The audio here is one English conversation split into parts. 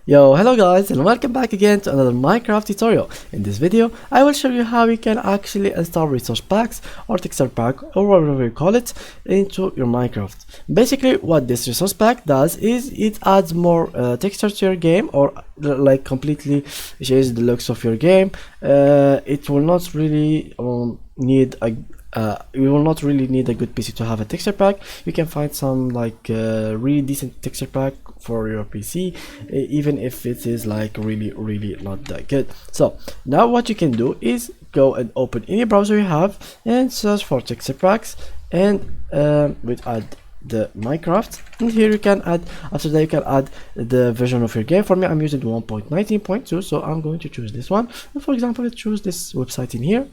Yo, hello guys and welcome back again to another Minecraft tutorial. In this video, I will show you how you can actually install resource packs or texture pack or whatever you call it into your Minecraft. Basically, what this resource pack does is it adds more texture to your game or like completely changes the looks of your game. It will not really need a you will not really need a good PC to have a texture pack. You can find some like really decent texture pack for your PC, even if it is like really not that good. So now what you can do is go and open any browser you have and search for texture packs, and we add the Minecraft, and here you can add, after that you can add the version of your game. For me, I'm using 1.19.2, so I'm going to choose this one, and for example let's choose this website in here.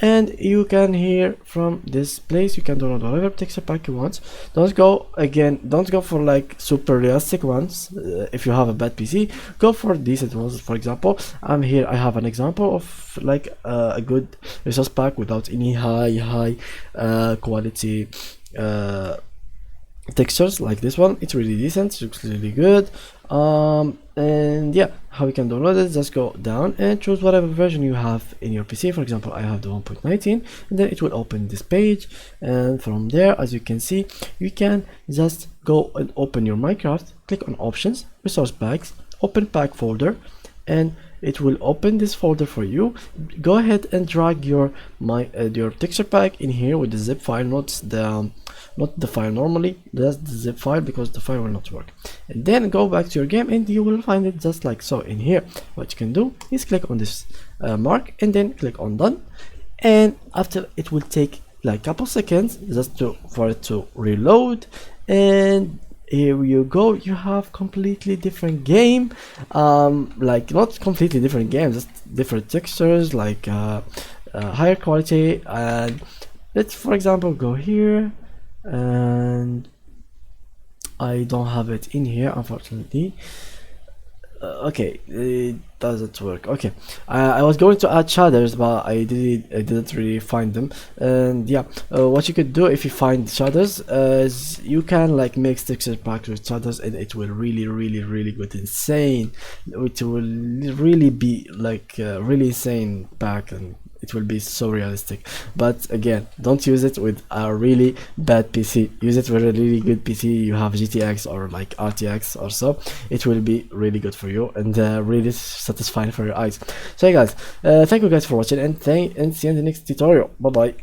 And you can here from this place you can download whatever texture pack you want. Don't go for like super realistic ones. If you have a bad PC, go for decent ones. For example, I'm here, I have an example of like a good resource pack without any high quality textures like this one. It's really decent, looks really good. And yeah, how you can download it, just go down and choose whatever version you have in your PC. For example, I have the 1.19, and then it will open this page, and from there, as you can see, you can just go and open your Minecraft, click on options, resource packs, open pack folder, and it will open this folder for you. Go ahead and drag your texture pack in here with the zip file, not the file normally, that's the zip file, because the file will not work. And then go back to your game and you will find it just like so. In here, what you can do is click on this mark and then click on done, and after it will take like a couple seconds just for it to reload, and here you go, you have completely different game, like not completely different game, just different textures, like higher quality. And let's for example go here, and I don't have it in here unfortunately. Okay, it doesn't work. Okay, I was going to add shaders, but I didn't really find them. And yeah, what you could do if you find shaders is you can like mix texture packs with shaders, and it will really good, insane. It will really be like really insane pack, and it will be so realistic. But again, don't use it with a really bad PC. Use it with a really good PC. You have GTX or like RTX or so. It will be really good for you and really satisfying for your eyes. So hey guys, thank you guys for watching, and see you in the next tutorial. Bye bye.